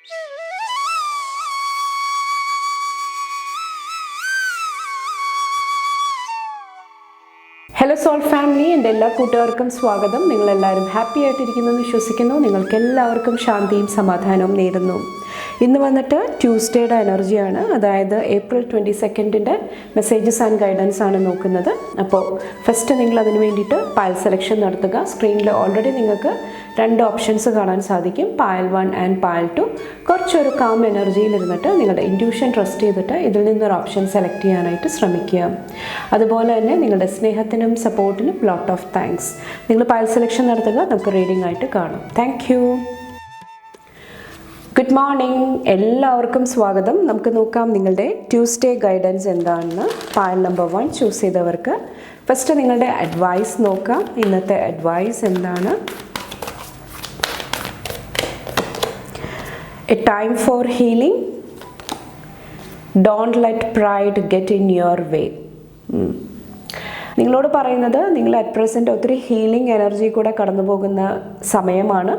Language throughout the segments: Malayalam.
ഹലോ സോൾ ഫാമിലി, എൻ്റെ എല്ലാ കൂട്ടുകാർക്കും സ്വാഗതം. നിങ്ങളെല്ലാവരും ഹാപ്പി ആയിട്ടിരിക്കുന്നെന്ന് വിശ്വസിക്കുന്നു. നിങ്ങൾക്കെല്ലാവർക്കും ശാന്തിയും സമാധാനവും നേരുന്നു. ഇന്ന് വന്നിട്ട് ട്യൂസ്ഡേയുടെ എനർജിയാണ്, അതായത് ഏപ്രിൽ 22 മെസ്സേജസ് ആൻഡ് ഗൈഡൻസ് ആണ് നോക്കുന്നത്. അപ്പോൾ ഫസ്റ്റ് നിങ്ങൾ അതിന് വേണ്ടിയിട്ട് പായൽ സെലക്ഷൻ നടത്തുക. സ്ക്രീനിൽ ഓൾറെഡി നിങ്ങൾക്ക് 2 ഓപ്ഷൻസ് കാണാൻ സാധിക്കും, പായൽ 1 ആൻഡ് പായൽ 2. കുറച്ചൊരു കാം എനർജിയിൽ ഇരുന്നിട്ട് നിങ്ങളുടെ ഇൻറ്റ്യൂഷൻ ട്രസ്റ്റ് ചെയ്തിട്ട് ഇതിൽ നിന്നൊരു ഓപ്ഷൻ സെലക്ട് ചെയ്യാനായിട്ട് ശ്രമിക്കുക. അതുപോലെ തന്നെ നിങ്ങളുടെ സ്നേഹത്തിനും സപ്പോർട്ടിനും ലോട്ട് ഓഫ് താങ്ക്സ്. നിങ്ങൾ പായൽ സെലക്ഷൻ നടത്തുക, നമുക്ക് റീഡിംഗ് ആയിട്ട് കാണാം. Thank you. ഗുഡ് മോർണിംഗ്, എല്ലാവർക്കും സ്വാഗതം. നമുക്ക് നോക്കാം നിങ്ങളുടെ ട്യൂസ്ഡേ ഗൈഡൻസ് എന്താണെന്ന്. പായൽ നമ്പർ 1 ചൂസ് ചെയ്തവർക്ക് ഫസ്റ്റ് നിങ്ങളുടെ അഡ്വൈസ് നോക്കാം. ഇന്നത്തെ അഡ്വൈസ് എന്താണ്? A time for healing. Don't let pride get in your way. നിങ്ങളോട് പറയുന്നത് നിങ്ങൾ അറ്റ് പ്രസൻറ്റ് ഒത്തിരി ഹീലിംഗ് എനർജി കൂടെ കടന്നു പോകുന്ന സമയമാണ്.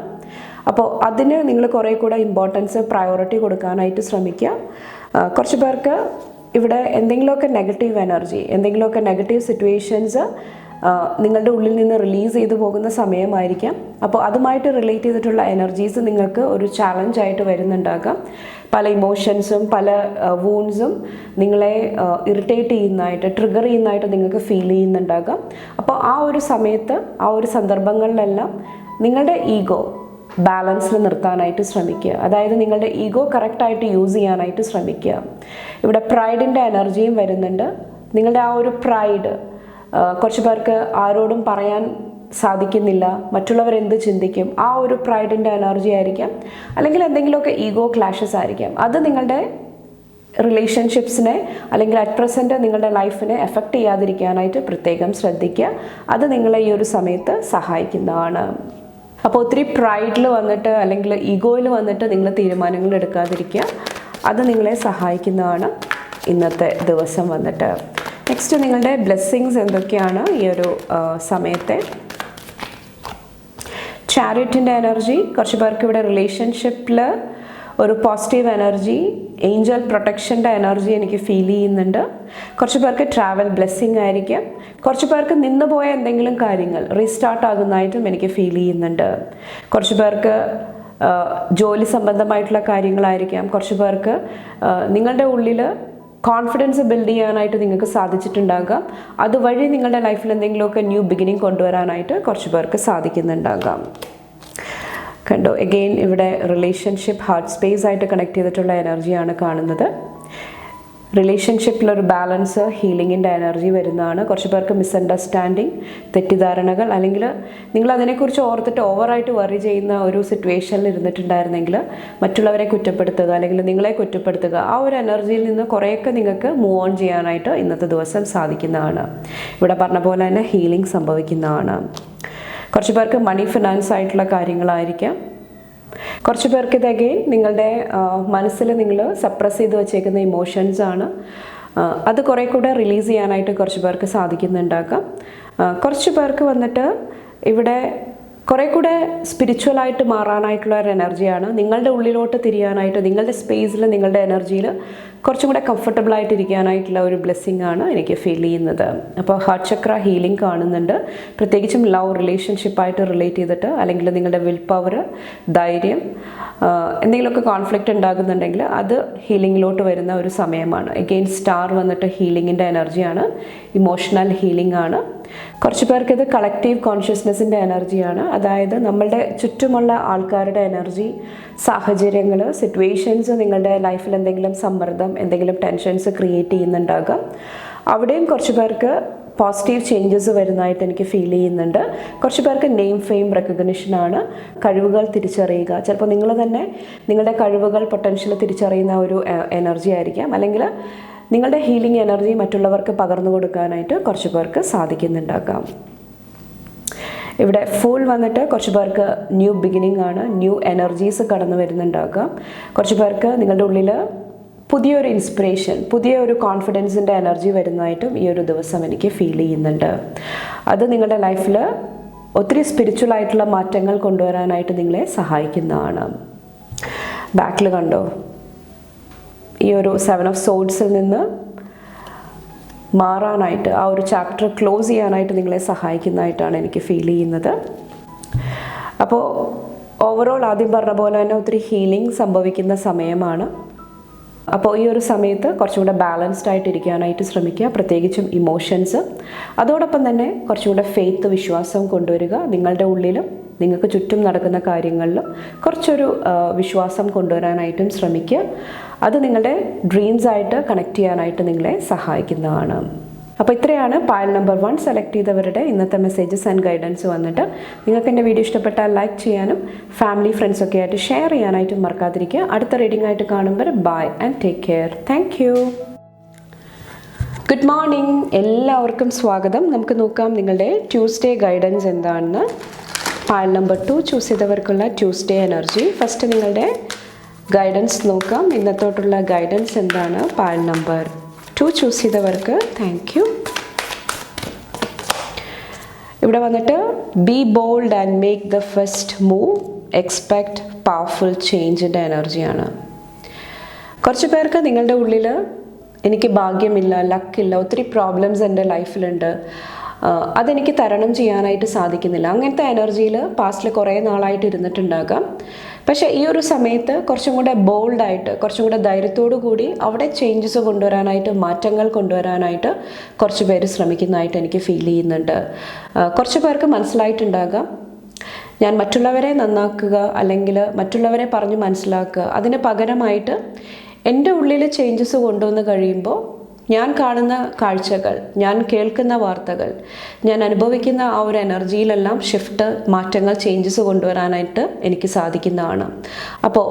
അപ്പോൾ അതിന് നിങ്ങൾ കുറേ കൂടെ ഇമ്പോർട്ടൻസ്, പ്രയോറിറ്റി കൊടുക്കാനായിട്ട് ശ്രമിക്കുക. കുറച്ച് പേർക്ക് ഇവിടെ എന്തെങ്കിലുമൊക്കെ നെഗറ്റീവ് എനർജി, എന്തെങ്കിലുമൊക്കെ നെഗറ്റീവ് സിറ്റുവേഷൻസ് നിങ്ങളുടെ ഉള്ളിൽ നിന്ന് റിലീസ് ചെയ്തു പോകുന്ന സമയമായിരിക്കാം. അപ്പോൾ അതുമായിട്ട് റിലേറ്റ് ചെയ്തിട്ടുള്ള എനർജീസ് നിങ്ങൾക്ക് ഒരു ചാലഞ്ചായിട്ട് വരുന്നുണ്ടാകാം. പല ഇമോഷൻസും പല വൂൺസും നിങ്ങളെ ഇറിറ്റേറ്റ് ചെയ്യുന്നതായിട്ട്, ട്രിഗർ ചെയ്യുന്നതായിട്ട് നിങ്ങൾക്ക് ഫീൽ ചെയ്യുന്നുണ്ടാകാം. അപ്പോൾ ആ ഒരു സമയത്ത്, ആ ഒരു സന്ദർഭങ്ങളിലെല്ലാം നിങ്ങളുടെ ഈഗോ ബാലൻസിൽ നിർത്താനായിട്ട് ശ്രമിക്കുക. അതായത് നിങ്ങളുടെ ഈഗോ കറക്റ്റായിട്ട് യൂസ് ചെയ്യാനായിട്ട് ശ്രമിക്കുക. ഇവിടെ പ്രൈഡിൻ്റെ എനർജിയും വരുന്നുണ്ട്. നിങ്ങളുടെ ആ ഒരു പ്രൈഡ് കുറച്ച് പേർക്ക് ആരോടും പറയാൻ സാധിക്കുന്നില്ല, മറ്റുള്ളവരെന്ത് ചിന്തിക്കും, ആ ഒരു പ്രൈഡിൻ്റെ എനർജി ആയിരിക്കാം. അല്ലെങ്കിൽ എന്തെങ്കിലുമൊക്കെ ഈഗോ ക്ലാഷസ് ആയിരിക്കാം. അത് നിങ്ങളുടെ റിലേഷൻഷിപ്സിനെ അല്ലെങ്കിൽ അറ്റ് പ്രസൻറ്റ് നിങ്ങളുടെ ലൈഫിനെ എഫക്റ്റ് ചെയ്യാതിരിക്കാനായിട്ട് പ്രത്യേകം ശ്രദ്ധിക്കുക. അത് നിങ്ങളെ ഈ ഒരു സമയത്ത് സഹായിക്കുന്നതാണ്. അപ്പോൾ ഒത്തിരി പ്രൈഡിൽ വന്നിട്ട് അല്ലെങ്കിൽ ഈഗോയിൽ വന്നിട്ട് നിങ്ങൾ തീരുമാനങ്ങൾ എടുക്കാതിരിക്കുക. അത് നിങ്ങളെ സഹായിക്കുന്നതാണ് ഇന്നത്തെ ദിവസം വന്നിട്ട്. നെക്സ്റ്റ് നിങ്ങളുടെ ബ്ലെസ്സിങ്സ് എന്തൊക്കെയാണ് ഈ ഒരു സമയത്തെ? ചാരിറ്റിൻ്റെ എനർജി. കുറച്ച് പേർക്ക് ഇവിടെ റിലേഷൻഷിപ്പിൽ ഒരു പോസിറ്റീവ് എനർജി, ഏഞ്ചൽ പ്രൊട്ടക്ഷൻ്റെ എനർജി എനിക്ക് ഫീൽ ചെയ്യുന്നുണ്ട്. കുറച്ച് പേർക്ക് ട്രാവൽ ബ്ലെസ്സിങ് ആയിരിക്കാം. കുറച്ച് പേർക്ക് നിന്നുപോയ എന്തെങ്കിലും കാര്യങ്ങൾ റീസ്റ്റാർട്ട് ആകുന്നതായിട്ടും എനിക്ക് ഫീൽ ചെയ്യുന്നുണ്ട്. കുറച്ച് പേർക്ക് ജോലി സംബന്ധമായിട്ടുള്ള കാര്യങ്ങളായിരിക്കാം. കുറച്ച് പേർക്ക് നിങ്ങളുടെ ഉള്ളിൽ കോൺഫിഡൻസ് ബിൽഡ് ചെയ്യാനായിട്ട് നിങ്ങൾക്ക് സാധിച്ചിട്ടുണ്ടാകാം. അതുവഴി നിങ്ങളുടെ ലൈഫിൽ എന്തെങ്കിലുമൊക്കെ ന്യൂ ബിഗിനിങ് കൊണ്ടുവരാനായിട്ട് കുറച്ച് പേർക്ക് സാധിക്കുന്നുണ്ടാകാം. കണ്ടോ, എഗെയിൻ ഇവിടെ റിലേഷൻഷിപ്പ് ഹാർട്ട് സ്പേസ് ആയിട്ട് കണക്ട് ചെയ്തിട്ടുള്ള എനർജിയാണ് കാണുന്നത്. റിലേഷൻഷിപ്പിലൊരു ബാലൻസ്, ഹീലിങ്ങിൻ്റെ എനർജി വരുന്നതാണ്. കുറച്ച് പേർക്ക് മിസ്അണ്ടർസ്റ്റാൻഡിങ്, തെറ്റിദ്ധാരണകൾ, അല്ലെങ്കിൽ നിങ്ങൾ അതിനെക്കുറിച്ച് ഓർത്തിട്ട് ഓവറായിട്ട് വറി ചെയ്യുന്ന ഒരു സിറ്റുവേഷനിൽ ഇരുന്നിട്ടുണ്ടായിരുന്നെങ്കിൽ മറ്റുള്ളവരെ കുറ്റപ്പെടുത്തുക അല്ലെങ്കിൽ നിങ്ങളെ കുറ്റപ്പെടുത്തുക, ആ ഒരു എനർജിയിൽ നിന്ന് കുറേയൊക്കെ നിങ്ങൾക്ക് മൂവ് ഓൺ ചെയ്യാനായിട്ട് ഇന്നത്തെ ദിവസം സാധിക്കുന്നതാണ്. ഇവിടെ പറഞ്ഞ പോലെ തന്നെ ഹീലിംഗ് സംഭവിക്കുന്നതാണ്. കുറച്ച് പേർക്ക് മണി ഫിനാൻസ് ആയിട്ടുള്ള കാര്യങ്ങളായിരിക്കാം. കുറച്ച് പേർക്ക് ഇത് അഗെയിൻ നിങ്ങളുടെ മനസ്സിൽ നിങ്ങൾ സപ്രസ് ചെയ്ത് വെച്ചേക്കുന്ന ഇമോഷൻസ് ആണ്. അത് കുറേ കൂടെ റിലീസ് ചെയ്യാനായിട്ട് കുറച്ച് പേർക്ക് സാധിക്കുന്നുണ്ടാകാം. കുറച്ച് പേർക്ക് വന്നിട്ട് ഇവിടെ കുറേ കൂടെ സ്പിരിച്വലായിട്ട് മാറാനായിട്ടുള്ള ഒരു എനർജിയാണ്. നിങ്ങളുടെ ഉള്ളിലോട്ട് തിരിയാനായിട്ട്, നിങ്ങളുടെ സ്പേസിൽ, നിങ്ങളുടെ എനർജിയിൽ കുറച്ചും കൂടെ കംഫർട്ടബിളായിട്ട് ഇരിക്കാനായിട്ടുള്ള ഒരു ബ്ലെസ്സിങ് ആണ് എനിക്ക് ഫീൽ ചെയ്യുന്നത്. അപ്പോൾ ഹാർട്ട് ചക്ര ഹീലിംഗ് കാണുന്നുണ്ട്. പ്രത്യേകിച്ചും ലവ് റിലേഷൻഷിപ്പായിട്ട് റിലേറ്റ് ചെയ്തിട്ട്, അല്ലെങ്കിൽ നിങ്ങളുടെ വിൽ പവർ, ധൈര്യം, എന്തെങ്കിലുമൊക്കെ കോൺഫ്ലിക്റ്റ് ഉണ്ടാകുന്നുണ്ടെങ്കിൽ അത് ഹീലിങ്ങിലോട്ട് വരുന്ന ഒരു സമയമാണ്. എഗെയിൻ സ്റ്റാർ വന്നിട്ട് ഹീലിങ്ങിൻ്റെ എനർജിയാണ്, ഇമോഷണൽ ഹീലിംഗ് ആണ്. കുറച്ച് പേർക്ക് ഇത് കളക്റ്റീവ് കോൺഷ്യസ്നെസ്സിൻ്റെ എനർജിയാണ്. അതായത് നമ്മളുടെ ചുറ്റുമുള്ള ആൾക്കാരുടെ എനർജി, സാഹചര്യങ്ങൾ, സിറ്റുവേഷൻസ് നിങ്ങളുടെ ലൈഫിൽ എന്തെങ്കിലും സമ്മർദ്ദം, എന്തെങ്കിലും ടെൻഷൻസ് ക്രിയേറ്റ് ചെയ്യുന്നുണ്ടാകാം. അവിടെയും കുറച്ച് പേർക്ക് പോസിറ്റീവ് ചേഞ്ചസ് വരുന്നതായിട്ട് എനിക്ക് ഫീൽ ചെയ്യുന്നുണ്ട്. കുറച്ച് പേർക്ക് നെയിം, ഫെയിം, റെക്കഗ്നിഷനാണ്. കഴിവുകൾ തിരിച്ചറിയുക. ചിലപ്പോൾ നിങ്ങൾ തന്നെ നിങ്ങളുടെ കഴിവുകൾ, പൊട്ടൻഷ്യൽ തിരിച്ചറിയുന്ന ഒരു എനർജി ആയിരിക്കാം. അല്ലെങ്കിൽ നിങ്ങളുടെ ഹീലിംഗ് എനർജി മറ്റുള്ളവർക്ക് പകർന്നു കൊടുക്കാനായിട്ട് കുറച്ച് പേർക്ക് സാധിക്കുന്നുണ്ടാകാം. ഇവിടെ ഫുൾ വന്നിട്ട് കുറച്ച് പേർക്ക് ന്യൂ ബിഗിനിങ് ആണ്, ന്യൂ എനർജീസ് കടന്നു വരുന്നുണ്ടാകാം. കുറച്ച് പേർക്ക് നിങ്ങളുടെ ഉള്ളിൽ പുതിയൊരു ഇൻസ്പിറേഷൻ, പുതിയ ഒരു കോൺഫിഡൻസിൻ്റെ എനർജി വരുന്നതായിട്ടും ഈ ഒരു ദിവസം എനിക്ക് ഫീൽ ചെയ്യുന്നുണ്ട്. അത് നിങ്ങളുടെ ലൈഫിൽ ഒത്തിരി സ്പിരിച്വലായിട്ടുള്ള മാറ്റങ്ങൾ കൊണ്ടുവരാനായിട്ട് നിങ്ങളെ സഹായിക്കുന്നതാണ്. ബാക്കിൽ കണ്ടോ, ഈ ഒരു 7 ഓഫ് സോഡ്സിൽ നിന്ന് മാറാനായിട്ട്, ആ ഒരു ചാപ്റ്റർ ക്ലോസ് ചെയ്യാനായിട്ട് നിങ്ങളെ സഹായിക്കുന്നതായിട്ടാണ് എനിക്ക് ഫീൽ ചെയ്യുന്നത്. അപ്പോൾ ഓവറോൾ ആദ്യം പറഞ്ഞ പോലെ തന്നെ ഒത്തിരി ഹീലിംഗ് സംഭവിക്കുന്ന സമയമാണ്. അപ്പോൾ ഈ ഒരു സമയത്ത് കുറച്ചും കൂടെ ബാലൻസ്ഡ് ആയിട്ടിരിക്കാനായിട്ട് ശ്രമിക്കുക, പ്രത്യേകിച്ചും ഇമോഷൻസ്. അതോടൊപ്പം തന്നെ കുറച്ചും കൂടെ ഫെയ്ത്ത്, വിശ്വാസം കൊണ്ടുവരിക. നിങ്ങളുടെ ഉള്ളിലും നിങ്ങൾക്ക് ചുറ്റും നടക്കുന്ന കാര്യങ്ങളിലും കുറച്ചൊരു വിശ്വാസം കൊണ്ടുവരാനായിട്ടും ശ്രമിക്കുക. അത് നിങ്ങളുടെ ഡ്രീംസായിട്ട് കണക്ട് ചെയ്യാനായിട്ട് നിങ്ങളെ സഹായിക്കുന്നതാണ്. അപ്പോൾ ഇത്രയാണ് പൈൽ നമ്പർ 1 സെലക്ട് ചെയ്തവരുടെ ഇന്നത്തെ മെസ്സേജസ് ആൻഡ് ഗൈഡൻസ് വന്നിട്ട്. നിങ്ങൾക്ക് എൻ്റെ വീഡിയോ ഇഷ്ടപ്പെട്ടാൽ ലൈക്ക് ചെയ്യാനും ഫാമിലി ഫ്രണ്ട്സൊക്കെ ആയിട്ട് ഷെയർ ചെയ്യാനായിട്ടും മറക്കാതിരിക്കുക. അടുത്ത റീഡിംഗ് ആയിട്ട് കാണുമ്പോൾ bye and take care. Thank you. Good morning, എല്ലാവർക്കും സ്വാഗതം. നമുക്ക് നോക്കാം നിങ്ങളുടെ ട്യൂസ്ഡേ ഗൈഡൻസ് എന്താണെന്ന്. പൈൽ നമ്പർ 2 ചൂസ് ചെയ്തവർക്കുള്ള ട്യൂസ്ഡേ എനർജി. ഫസ്റ്റ് നിങ്ങളുടെ ഗൈഡൻസ് നോക്കാം. ഇന്നത്തോട്ടുള്ള ഗൈഡൻസ് എന്താണ്? പൈൽ നമ്പർ 2 ചൂസ് ചെയ്തവർക്ക് താങ്ക് യു. ഇവിടെ വന്നിട്ട് be bold and make the first move, expect powerful ചേഞ്ചിൻ്റെ എനർജിയാണ്. കുറച്ച് പേർക്ക് നിങ്ങളുടെ ഉള്ളിൽ എനിക്ക് ഭാഗ്യമില്ല, ലക്കില്ല, ഒത്തിരി പ്രോബ്ലംസ് എൻ്റെ ലൈഫിലുണ്ട്, അതെനിക്ക് തരണം ചെയ്യാനായിട്ട് സാധിക്കുന്നില്ല, അങ്ങനത്തെ എനർജിയിൽ പാസ്റ്റിൽ കുറേ നാളായിട്ട് ഇരുന്നിട്ടുണ്ടാകാം. പക്ഷേ ഈ ഒരു സമയത്ത് കുറച്ചും കൂടെ ബോൾഡായിട്ട്, കുറച്ചും കൂടെ ധൈര്യത്തോടു കൂടി അവിടെ ചേഞ്ചസ് കൊണ്ടുവരാനായിട്ട്, മാറ്റങ്ങൾ കൊണ്ടുവരാനായിട്ട് കുറച്ച് പേര് ശ്രമിക്കുന്നതായിട്ട് എനിക്ക് ഫീൽ ചെയ്യുന്നുണ്ട്. കുറച്ച് പേർക്ക് മനസ്സിലായിട്ടുണ്ടാകാം, ഞാൻ മറ്റുള്ളവരെ നന്നാക്കുക അല്ലെങ്കിൽ മറ്റുള്ളവരെ പറഞ്ഞ് മനസ്സിലാക്കുക, അതിന് പകരമായിട്ട് എൻ്റെ ഉള്ളിൽ ചേഞ്ചസ് കൊണ്ടുവന്ന് കഴിയുമ്പോൾ ഞാൻ കാണുന്ന കാഴ്ചകൾ, ഞാൻ കേൾക്കുന്ന വാർത്തകൾ, ഞാൻ അനുഭവിക്കുന്ന ആ ഒരു എനർജിയിലെല്ലാം ഷിഫ്റ്റ്, മാറ്റങ്ങൾ, ചേഞ്ചസ് കൊണ്ടുവരാനായിട്ട് എനിക്ക് സാധിക്കുന്നതാണ്. അപ്പോൾ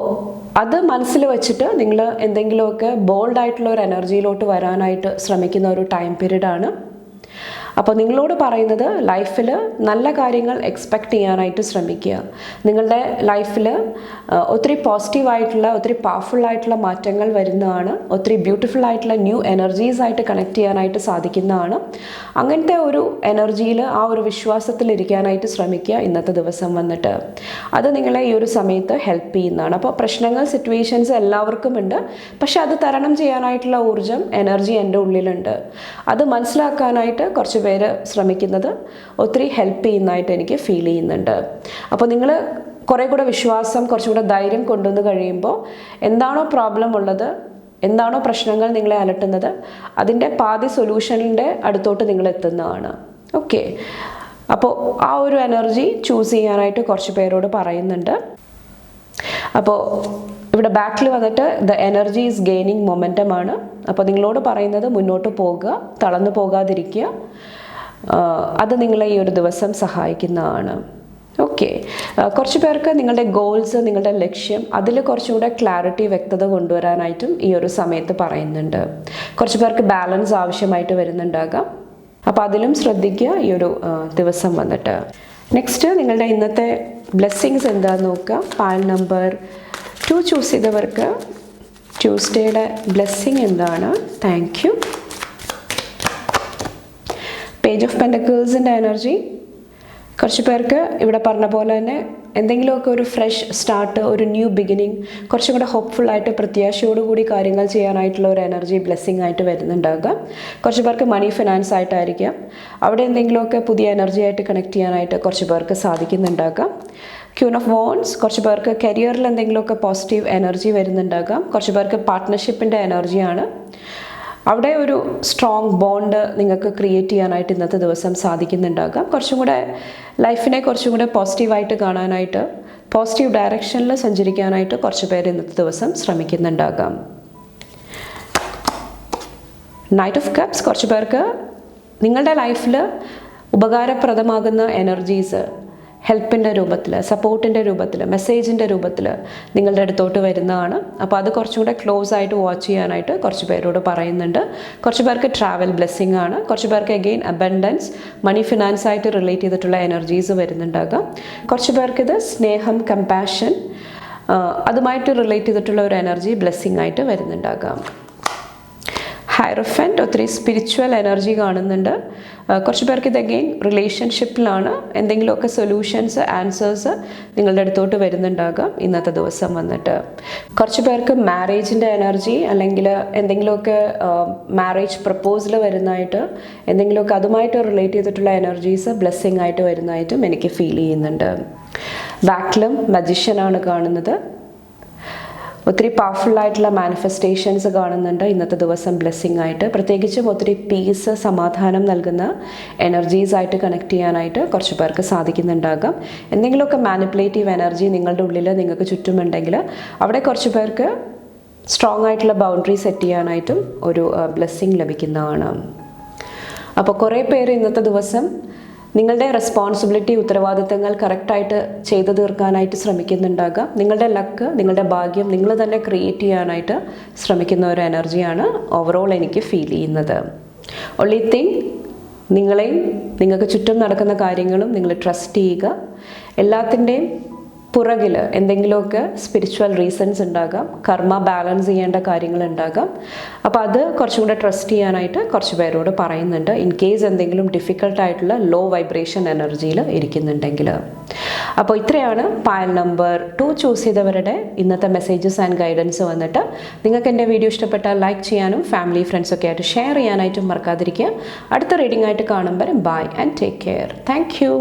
അത് മനസ്സിൽ വെച്ചിട്ട് നിങ്ങൾ എന്തെങ്കിലുമൊക്കെ ബോൾഡായിട്ടുള്ള ഒരു എനർജിയിലോട്ട് വരാനായിട്ട് ശ്രമിക്കുന്ന ഒരു ടൈം പീരീഡാണ്. അപ്പോൾ നിങ്ങളോട് പറയുന്നത് ലൈഫിൽ നല്ല കാര്യങ്ങൾ എക്സ്പെക്റ്റ് ചെയ്യാനായിട്ട് ശ്രമിക്കുക. നിങ്ങളുടെ ലൈഫിൽ ഒത്തിരി പോസിറ്റീവായിട്ടുള്ള, ഒത്തിരി പവർഫുൾ ആയിട്ടുള്ള മാറ്റങ്ങൾ വരുന്നതാണ്. ഒത്തിരി ബ്യൂട്ടിഫുൾ ആയിട്ടുള്ള ന്യൂ എനർജീസ് ആയിട്ട് കണക്ട് ചെയ്യാനായിട്ട് സാധിക്കുന്നതാണ്. അങ്ങനത്തെ ഒരു എനർജിയിൽ, ആ ഒരു വിശ്വാസത്തിൽ ഇരിക്കാനായിട്ട് ശ്രമിക്കുക ഇന്നത്തെ ദിവസം വന്നിട്ട്. അത് നിങ്ങളെ ഈ ഒരു സമയത്ത് ഹെൽപ്പ് ചെയ്യുന്നതാണ്. അപ്പോൾ പ്രശ്നങ്ങൾ, സിറ്റുവേഷൻസ് എല്ലാവർക്കും ഉണ്ട്. പക്ഷെ അത് തരണം ചെയ്യാനായിട്ടുള്ള ഊർജ്ജം, എനർജി എൻ്റെ ഉള്ളിലുണ്ട്. അത് മനസ്സിലാക്കാനായിട്ട് കുറച്ച് പേര് ശ്രമിക്കുന്നത് ഒത്തിരി ഹെൽപ്പ് ചെയ്യുന്നതായിട്ട് എനിക്ക് ഫീൽ ചെയ്യുന്നുണ്ട്. അപ്പോൾ നിങ്ങൾ കുറേ കൂടെ വിശ്വാസം, കുറച്ചും കൂടെ ധൈര്യം കൊണ്ടുവന്ന് കഴിയുമ്പോൾ എന്താണോ പ്രോബ്ലം ഉള്ളത്, എന്താണോ പ്രശ്നങ്ങൾ നിങ്ങളെ അലട്ടുന്നത്, അതിൻ്റെ പാതി സൊല്യൂഷനിൻ്റെ അടുത്തോട്ട് നിങ്ങൾ എത്തുന്നതാണ്. ഓക്കെ, അപ്പോൾ ആ ഒരു എനർജി ചൂസ് ചെയ്യാനായിട്ട് കുറച്ച് പേരോട് പറയുന്നുണ്ട്. അപ്പോൾ ഇവിടെ ബാക്കിൽ വന്നിട്ട് ദ എനർജി ഈസ് ഗെയിനിങ് മൊമെൻറ്റമാണ്. അപ്പോൾ നിങ്ങളോട് പറയുന്നത് മുന്നോട്ട് പോകുക, തളർന്നു പോകാതിരിക്കുക. അത് നിങ്ങളെ ഈ ഒരു ദിവസം സഹായിക്കുന്നതാണ്. ഓക്കെ, കുറച്ച് പേർക്ക് നിങ്ങളുടെ ഗോൾസ്, നിങ്ങളുടെ ലക്ഷ്യം, അതിൽ കുറച്ചുകൂടെ ക്ലാരിറ്റി, വ്യക്തത കൊണ്ടുവരാനായിട്ടും ഈ ഒരു സമയത്ത് പറയുന്നുണ്ട്. കുറച്ച് പേർക്ക് ബാലൻസ് ആവശ്യമായിട്ട് വരുന്നുണ്ടാകാം. അപ്പോൾ അതിലും ശ്രദ്ധിക്കുക ഈ ഒരു ദിവസം വന്നിട്ട്. നെക്സ്റ്റ് നിങ്ങളുടെ ഇന്നത്തെ ബ്ലെസ്സിങ്സ് എന്താണെന്ന് നോക്കുക. പൈൽ നമ്പർ 2 ചൂസ് ചെയ്തവർക്ക് ട്യൂസ്ഡേയുടെ ബ്ലെസ്സിങ് എന്താണ്? Thank you. പേജ് ഓഫ് പെൻറ്റക്കിൾസിൻ്റെ എനർജി. കുറച്ച് പേർക്ക് ഇവിടെ പറഞ്ഞ പോലെ തന്നെ എന്തെങ്കിലുമൊക്കെ ഒരു ഫ്രഷ് സ്റ്റാർട്ട്, ഒരു ന്യൂ ബിഗിനിങ്, കുറച്ചും കൂടെ ഹോപ്പ്ഫുള്ളായിട്ട് പ്രത്യാശയോടുകൂടി കാര്യങ്ങൾ ചെയ്യാനായിട്ടുള്ള ഒരു എനർജി ബ്ലെസ്സിങ് ആയിട്ട് വരുന്നുണ്ടാകാം. കുറച്ച് പേർക്ക് മണി ഫിനാൻസ് ആയിട്ടായിരിക്കാം. അവിടെ എന്തെങ്കിലുമൊക്കെ പുതിയ എനർജി ആയിട്ട് കണക്ട് ചെയ്യാനായിട്ട് കുറച്ച് പേർക്ക് സാധിക്കുന്നുണ്ടാകാം. Queen of wands. കുറച്ച് പേർക്ക് കരിയറിൽ എന്തെങ്കിലുമൊക്കെ പോസിറ്റീവ് എനർജി വരുന്നുണ്ടാകാം. കുറച്ച് പേർക്ക് പാർട്ട്ണർഷിപ്പിൻ്റെ എനർജിയാണ്. അവിടെ ഒരു സ്ട്രോങ് ബോണ്ട് നിങ്ങൾക്ക് ക്രിയേറ്റ് ചെയ്യാനായിട്ട് ഇന്നത്തെ ദിവസം സാധിക്കുന്നുണ്ടാകാം. കുറച്ചും കൂടെ ലൈഫിനെ കുറച്ചും കൂടെ പോസിറ്റീവായിട്ട് കാണാനായിട്ട്, പോസിറ്റീവ് ഡയറക്ഷനിൽ സഞ്ചരിക്കാനായിട്ട് കുറച്ച് പേര് ഇന്നത്തെ ദിവസം ശ്രമിക്കുന്നുണ്ടാകാം. Knight of cups. കുറച്ച് പേർക്ക് നിങ്ങളുടെ ലൈഫിൽ ഉപകാരപ്രദമാകുന്ന എനർജീസ് ഹെൽപ്പിൻ്റെ രൂപത്തിൽ, സപ്പോർട്ടിൻ്റെ രൂപത്തിൽ, മെസ്സേജിൻ്റെ രൂപത്തിൽ നിങ്ങളുടെ അടുത്തോട്ട് വരുന്നതാണ്. അപ്പോൾ അത് കുറച്ചും കൂടെ ക്ലോസ് ആയിട്ട് വാച്ച് ചെയ്യാനായിട്ട് കുറച്ച് പേരോട് പറയുന്നുണ്ട്. കുറച്ച് പേർക്ക് ട്രാവൽ ബ്ലെസ്സിങ് ആണ്. കുറച്ച് പേർക്ക് അഗെയിൻ അബൻഡൻസ്, മണി ഫിനാൻസ് ആയിട്ട് റിലേറ്റ് ചെയ്തിട്ടുള്ള എനർജീസ് വരുന്നുണ്ടാകാം. കുറച്ച് പേർക്ക് ഇത് സ്നേഹം, കമ്പാഷൻ, അതുമായിട്ട് റിലേറ്റ് ചെയ്തിട്ടുള്ള ഒരു എനർജി ബ്ലെസ്സിങ് ആയിട്ട് വരുന്നുണ്ടാകാം. ഹൈറഫൻറ്റ് ഒത്തിരി സ്പിരിച്വൽ എനർജി കാണുന്നുണ്ട്. കുറച്ച് പേർക്ക് ഇത് അഗെയിൻ റിലേഷൻഷിപ്പിലാണ്. എന്തെങ്കിലുമൊക്കെ സൊല്യൂഷൻസ്, ആൻസേഴ്സ് നിങ്ങളുടെ അടുത്തോട്ട് വരുന്നുണ്ടാകാം ഇന്നത്തെ ദിവസം വന്നിട്ട്. കുറച്ച് പേർക്ക് മാരേജിൻ്റെ എനർജി അല്ലെങ്കിൽ എന്തെങ്കിലുമൊക്കെ മാരേജ് പ്രപ്പോസൽ വരുന്നതായിട്ട്, എന്തെങ്കിലുമൊക്കെ അതുമായിട്ട് റിലേറ്റ് ചെയ്തിട്ടുള്ള എനർജീസ് ബ്ലെസ്സിങ് ആയിട്ട് വരുന്നതായിട്ടും എനിക്ക് ഫീൽ ചെയ്യുന്നുണ്ട്. ബാക്കിലും മജിഷ്യനാണ് കാണുന്നത്. ഒത്തിരി പവർഫുൾ ആയിട്ടുള്ള മാനിഫെസ്റ്റേഷൻസ് കാണുന്നുണ്ട് ഇന്നത്തെ ദിവസം ബ്ലെസ്സിങ് ആയിട്ട്. പ്രത്യേകിച്ചും ഒത്തിരി പീസ്, സമാധാനം നൽകുന്ന എനർജീസ് ആയിട്ട് കണക്ട് ചെയ്യാനായിട്ട് കുറച്ച് പേർക്ക് സാധിക്കുന്നുണ്ടാകാം. എന്തെങ്കിലുമൊക്കെ മാനിപ്പുലേറ്റീവ് എനർജി നിങ്ങളുടെ ഉള്ളിൽ നിങ്ങൾക്ക് ചുറ്റുമുണ്ടെങ്കിൽ അവിടെ കുറച്ച് പേർക്ക് സ്ട്രോങ് ആയിട്ടുള്ള ബൗണ്ടറി സെറ്റ് ചെയ്യാനായിട്ടും ഒരു ബ്ലെസ്സിങ് ലഭിക്കുന്നതാണ്. അപ്പോൾ കുറേ പേര് ഇന്നത്തെ ദിവസം നിങ്ങളുടെ റെസ്പോൺസിബിലിറ്റി, ഉത്തരവാദിത്തങ്ങൾ കറക്റ്റായിട്ട് ചെയ്തു തീർക്കാനായിട്ട് ശ്രമിക്കുന്നുണ്ടാകാം. നിങ്ങളുടെ ലക്ക്, നിങ്ങളുടെ ഭാഗ്യം നിങ്ങൾ തന്നെ ക്രിയേറ്റ് ചെയ്യാനായിട്ട് ശ്രമിക്കുന്ന ഒരു എനർജിയാണ് ഓവറോൾ എനിക്ക് ഫീൽ ചെയ്യുന്നത്. ഒൺലി തിങ്, നിങ്ങളെയും നിങ്ങൾക്ക് ചുറ്റും നടക്കുന്ന കാര്യങ്ങളും നിങ്ങൾ ട്രസ്റ്റ് ചെയ്യുക. എല്ലാത്തിൻ്റെയും പുറകിൽ എന്തെങ്കിലുമൊക്കെ സ്പിരിച്വൽ റീസൺസ് ഉണ്ടാകാം, കർമ്മ ബാലൻസ് ചെയ്യേണ്ട കാര്യങ്ങളുണ്ടാകാം. അപ്പോൾ അത് കുറച്ചും കൂടെ ട്രസ്റ്റ് ചെയ്യാനായിട്ട് കുറച്ച് പേരോട് പറയുന്നുണ്ട്, ഇൻ കേസ് എന്തെങ്കിലും ഡിഫിക്കൽട്ടായിട്ടുള്ള ലോ വൈബ്രേഷൻ എനർജിയിൽ ഇരിക്കുന്നുണ്ടെങ്കിൽ. അപ്പോൾ ഇത്രയാണ് പായൽ നമ്പർ 2 ചൂസ് ചെയ്തവരുടെ ഇന്നത്തെ മെസ്സേജസ് ആൻഡ് ഗൈഡൻസ് വന്നിട്ട്. നിങ്ങൾക്ക് എൻ്റെ വീഡിയോ ഇഷ്ടപ്പെട്ടാൽ ലൈക്ക് ചെയ്യാനും ഫാമിലി ഫ്രണ്ട്സൊക്കെ ആയിട്ട് ഷെയർ ചെയ്യാനായിട്ടും മറക്കാതിരിക്കുക. അടുത്ത റീഡിംഗ് ആയിട്ട് കാണുമ്പോൾ bye and take care. Thank U.